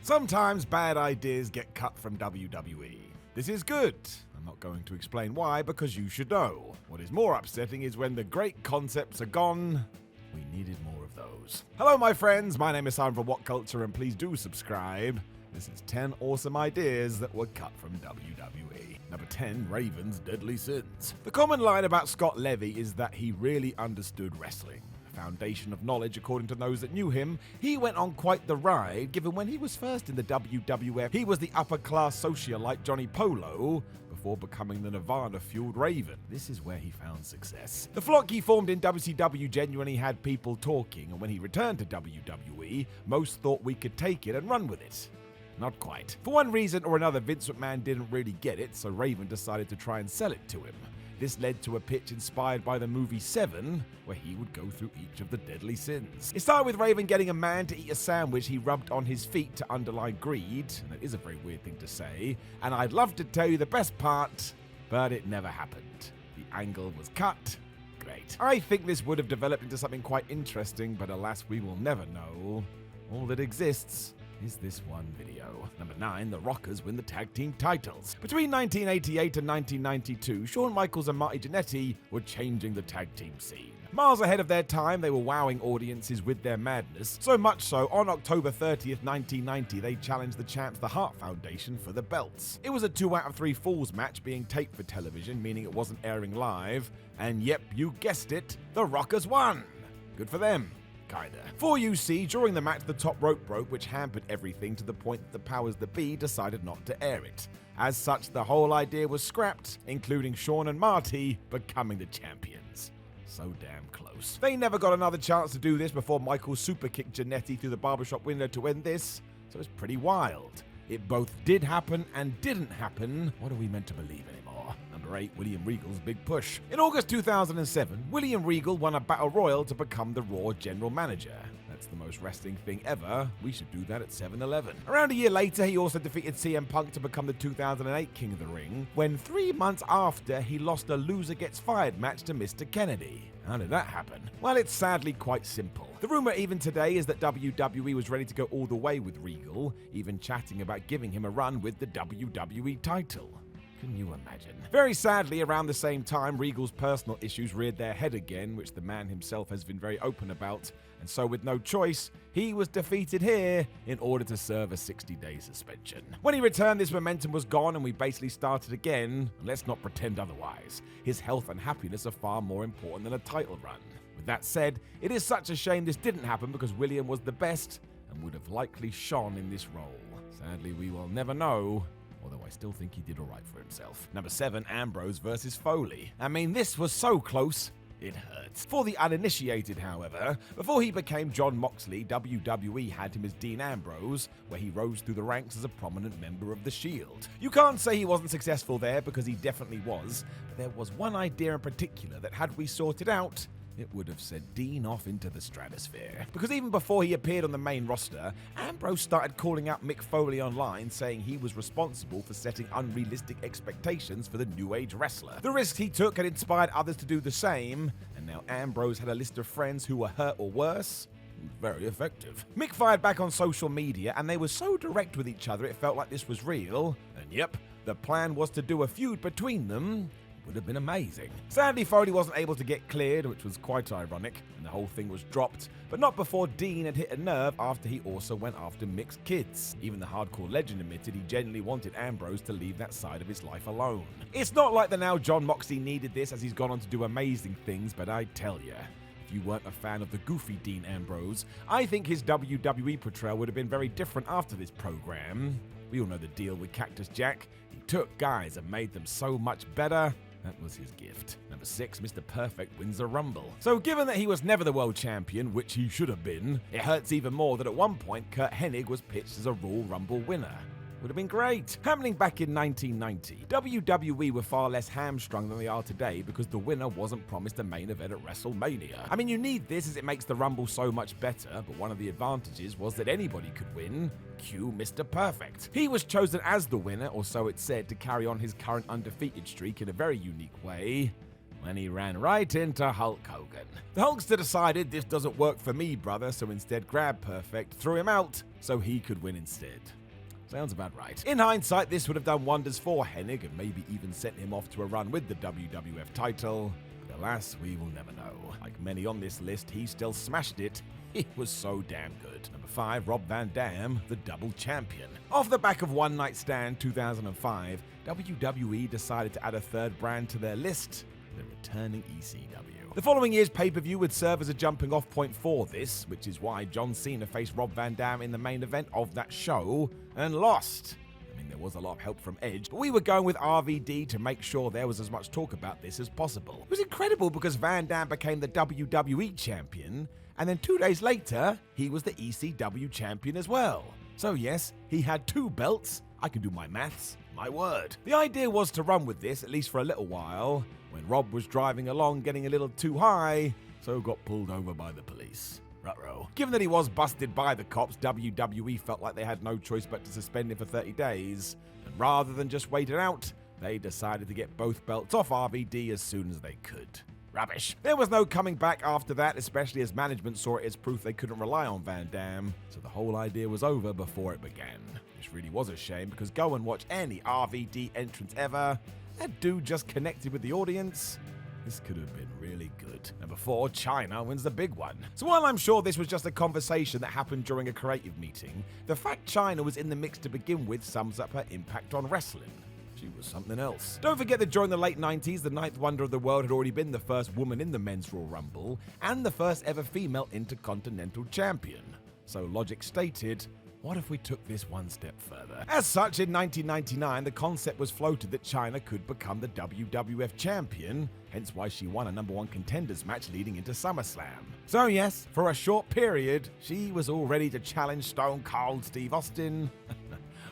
Sometimes bad ideas get cut from WWE. This is good. I'm not going to explain why, because you should know. What is more upsetting is when the great concepts are gone. We needed more of those. Hello, my friends. My name is Simon from What Culture, and please do subscribe. This is 10 awesome ideas that were cut from WWE. Number 10, Raven's Deadly Sins. The common line about Scott Levy is that he really understood wrestling. Foundation of knowledge according to those that knew him, he went on quite the ride, given when he was first in the WWF, he was the upper-class socialite Johnny Polo, before becoming the Nirvana-fueled Raven. This is where he found success. The flock he formed in WCW genuinely had people talking, and when he returned to WWE, most thought we could take it and run with it. Not quite. For one reason or another, Vince McMahon didn't really get it, so Raven decided to try and sell it to him. This led to a pitch inspired by the movie Seven, where he would go through each of the deadly sins. It started with Raven getting a man to eat a sandwich he rubbed on his feet to underline greed, and that is a very weird thing to say, and I'd love to tell you the best part, but it never happened. The angle was cut. Great. I think this would have developed into something quite interesting, but alas, we will never know. All that exists is this one video. Number 9, the Rockers win the tag team titles. Between 1988 and 1992, Shawn Michaels and Marty Jannetty were changing the tag team scene. Miles ahead of their time, they were wowing audiences with their madness. So much so, on October 30th, 1990, they challenged the champs, the Hart Foundation, for the belts. It was a 2 out of 3 falls match being taped for television, meaning it wasn't airing live. And yep, you guessed it, the Rockers won. Good for them. Kinda. For you see, during the match, the top rope broke, which hampered everything to the point that the powers that be decided not to air it. As such, the whole idea was scrapped, including Shawn and Marty becoming the champions. So damn close. They never got another chance to do this before Michael superkicked Jannetty through the barbershop window to end this, so it's pretty wild. It both did happen and didn't happen. What are we meant to believe anymore? Number 8, William Regal's big push. In August 2007, William Regal won a battle royal to become the Raw general manager. That's the most wrestling thing ever. We should do that at 7-Eleven. Around a year later, he also defeated CM Punk to become the 2008 King of the Ring, when 3 months after, he lost a loser gets fired match to Mr. Kennedy. How did that happen? Well, it's sadly quite simple. The rumor even today is that WWE was ready to go all the way with Regal, even chatting about giving him a run with the WWE title. Can you imagine? Very sadly, around the same time, Regal's personal issues reared their head again, which the man himself has been very open about, and so with no choice, he was defeated here in order to serve a 60-day suspension. When he returned, this momentum was gone and we basically started again, and let's not pretend otherwise. His health and happiness are far more important than a title run. With that said, it is such a shame this didn't happen because William was the best and would have likely shone in this role. Sadly, we will never know, although I still think he did alright for himself. Number 7, Ambrose versus Foley. I mean, this was so close, it hurts. For the uninitiated, however, before he became John Moxley, WWE had him as Dean Ambrose, where he rose through the ranks as a prominent member of The Shield. You can't say he wasn't successful there, because he definitely was, but there was one idea in particular that had we sorted out, it would have sent Dean off into the stratosphere. Because even before he appeared on the main roster, Ambrose started calling out Mick Foley online, saying he was responsible for setting unrealistic expectations for the New Age wrestler. The risks he took had inspired others to do the same, and now Ambrose had a list of friends who were hurt or worse. Very effective. Mick fired back on social media, and they were so direct with each other it felt like this was real. And yep, the plan was to do a feud between them. Would have been amazing. Sadly, Foley wasn't able to get cleared, which was quite ironic, and the whole thing was dropped, but not before Dean had hit a nerve after he also went after Mick's kids. Even the hardcore legend admitted he genuinely wanted Ambrose to leave that side of his life alone. It's not like the now John Moxley needed this, as he's gone on to do amazing things, but I tell ya, if you weren't a fan of the goofy Dean Ambrose, I think his WWE portrayal would have been very different after this program. We all know the deal with Cactus Jack. He took guys and made them so much better. That was his gift. Number 6, Mr. Perfect wins the Rumble. So given that he was never the world champion, which he should have been, it hurts even more that at one point Kurt Hennig was pitched as a Royal Rumble winner. Would have been great. Happening back in 1990, WWE were far less hamstrung than they are today because the winner wasn't promised a main event at WrestleMania. I mean, you need this as it makes the Rumble so much better, but one of the advantages was that anybody could win. Cue Mr. Perfect. He was chosen as the winner, or so it said, to carry on his current undefeated streak in a very unique way. and he ran right into Hulk Hogan. The Hulkster decided this doesn't work for me, brother, so instead grabbed Perfect, threw him out, so he could win instead. Sounds about right. In hindsight, this would have done wonders for Hennig and maybe even sent him off to a run with the WWF title. But alas, we will never know. Like many on this list, he still smashed it. He was so damn good. Number 5, Rob Van Dam, the double champion. Off the back of One Night Stand 2005, WWE decided to add a third brand to their list, the returning ECW. The following year's pay-per-view would serve as a jumping-off point for this, which is why John Cena faced Rob Van Dam in the main event of that show and lost. I mean, there was a lot of help from Edge, but we were going with RVD to make sure there was as much talk about this as possible. It was incredible because Van Dam became the WWE champion, and then 2 days later, he was the ECW champion as well. So yes, he had 2 belts. I can do my maths. My word. The idea was to run with this, at least for a little while, when Rob was driving along getting a little too high, so got pulled over by the police. Ruh-roh. Given that he was busted by the cops, WWE felt like they had no choice but to suspend him for 30 days, and rather than just wait it out, they decided to get both belts off RVD as soon as they could. Rubbish. There was no coming back after that, especially as management saw it as proof they couldn't rely on Van Dam, so the whole idea was over before it began. Which really was a shame, because go and watch any RVD entrance ever. That dude just connected with the audience. This could have been really good. Number 4, China wins the big one. So while I'm sure this was just a conversation that happened during a creative meeting, the fact China was in the mix to begin with sums up her impact on wrestling. She was something else. Don't forget that during the late 90s, the ninth wonder of the world had already been the first woman in the Men's Royal Rumble and the first ever female Intercontinental Champion. So logic stated, what if we took this one step further? As such, in 1999, the concept was floated that China could become the WWF champion, hence why she won a number 1 contenders match leading into SummerSlam. So yes, for a short period, she was all ready to challenge Stone Cold Steve Austin.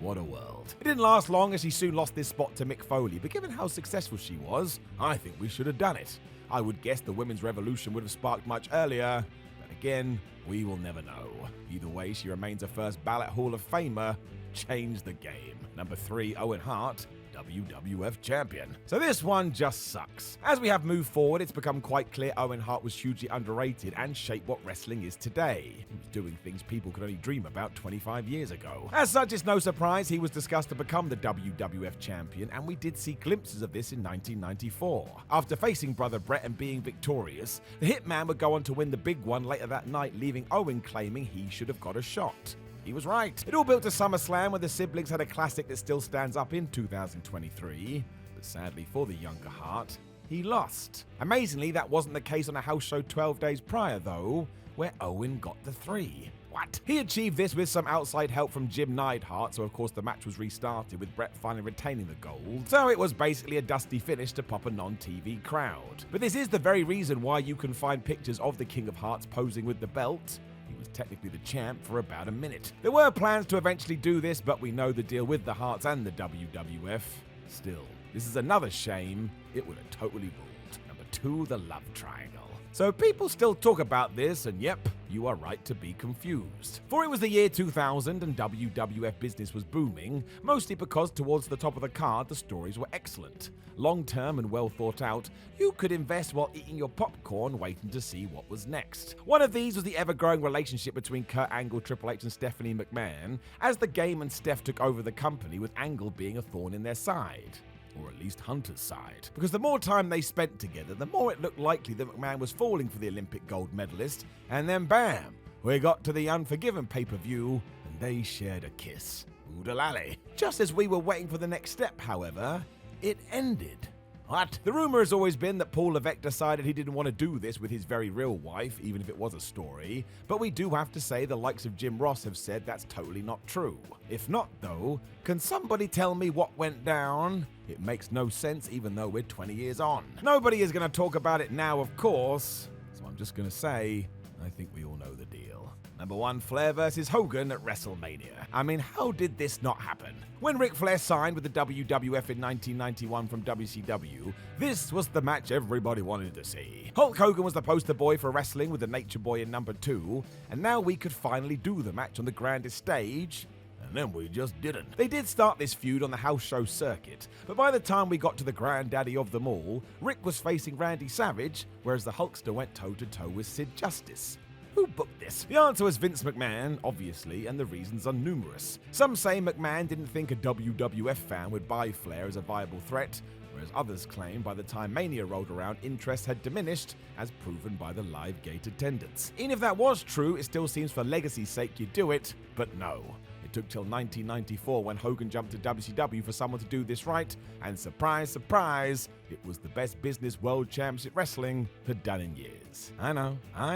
What a world. It didn't last long as she soon lost this spot to Mick Foley, but given how successful she was, I think we should have done it. I would guess the women's revolution would have sparked much earlier, but again, we will never know. Either way, she remains a first ballot Hall of Famer. Change the game. Number 3, Owen Hart, WWF champion. So this one just sucks. As we have moved forward, it's become quite clear Owen Hart was hugely underrated and shaped what wrestling is today. He was doing things people could only dream about 25 years ago. As such, it's no surprise he was discussed to become the WWF champion, and we did see glimpses of this in 1994. After facing brother Bret and being victorious, the Hitman would go on to win the big one later that night, leaving Owen claiming he should have got a shot. He was right. It all built to SummerSlam, where the siblings had a classic that still stands up in 2023, but sadly for the younger Hart, he lost. Amazingly, that wasn't the case on a house show 12 days prior though, where Owen got the 3. What? He achieved this with some outside help from Jim Neidhart, so of course the match was restarted with Bret finally retaining the gold, so it was basically a dusty finish to pop a non-TV crowd. But this is the very reason why you can find pictures of the King of Hearts posing with the belt. He was technically the champ for about a minute. There were plans to eventually do this, but we know the deal with the Hearts and the WWF. Still, this is another shame. It would have totally ruled. Number 2, the love triangle. So people still talk about this, and yep, you are right to be confused. For it was the year 2000 and WWF business was booming, mostly because towards the top of the card the stories were excellent. Long-term and well thought out, you could invest while eating your popcorn waiting to see what was next. One of these was the ever-growing relationship between Kurt Angle, Triple H and Stephanie McMahon, as the Game and Steph took over the company, with Angle being a thorn in their side. Or at least Hunter's side. Because the more time they spent together, the more it looked likely that McMahon was falling for the Olympic gold medalist, and then bam, we got to the Unforgiven pay-per-view, and they shared a kiss. Oodalally. Just as we were waiting for the next step, however, it ended. What? The rumor has always been that Paul Levesque decided he didn't want to do this with his very real wife, even if it was a story, but we do have to say the likes of Jim Ross have said that's totally not true. If not, though, can somebody tell me what went down? It makes no sense even though we're 20 years on. Nobody is going to talk about it now, of course, so I'm just going to say, I think we all know the deal. Number 1, Flair versus Hogan at WrestleMania. I mean, how did this not happen? When Ric Flair signed with the WWF in 1991 from WCW, this was the match everybody wanted to see. Hulk Hogan was the poster boy for wrestling with the Nature Boy in number 2, and now we could finally do the match on the grandest stage, and and then we just didn't. They did start this feud on the house show circuit, but by the time we got to the granddaddy of them all, Rick was facing Randy Savage, whereas the Hulkster went toe-to-toe with Sid Justice. Who booked this? The answer was Vince McMahon, obviously, and the reasons are numerous. Some say McMahon didn't think a WWF fan would buy Flair as a viable threat, whereas others claim by the time Mania rolled around, interest had diminished, as proven by the live gate attendance. Even if that was true, it still seems for legacy's sake you do it, but no. It took till 1994 when Hogan jumped to WCW for someone to do this right, and surprise, surprise, it was the best business world championship wrestling had done in years. I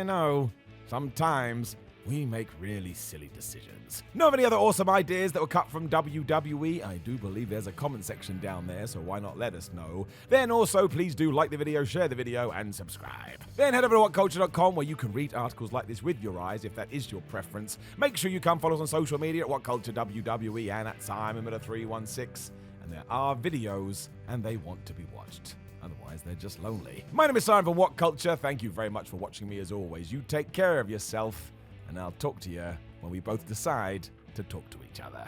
know. Sometimes we make really silly decisions. Know of any other awesome ideas that were cut from WWE? I do believe there's a comment section down there, so why not let us know? Then also, please do like the video, share the video, and subscribe. Then head over to whatculture.com where you can read articles like this with your eyes if that is your preference. Make sure you come follow us on social media at WhatCultureWWE and at SimonMiller316. And there are videos, and they want to be watched. Otherwise, they're just lonely. My name is Simon from What Culture. Thank you very much for watching me as always. You take care of yourself, and I'll talk to you when we both decide to talk to each other.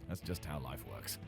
That's just how life works.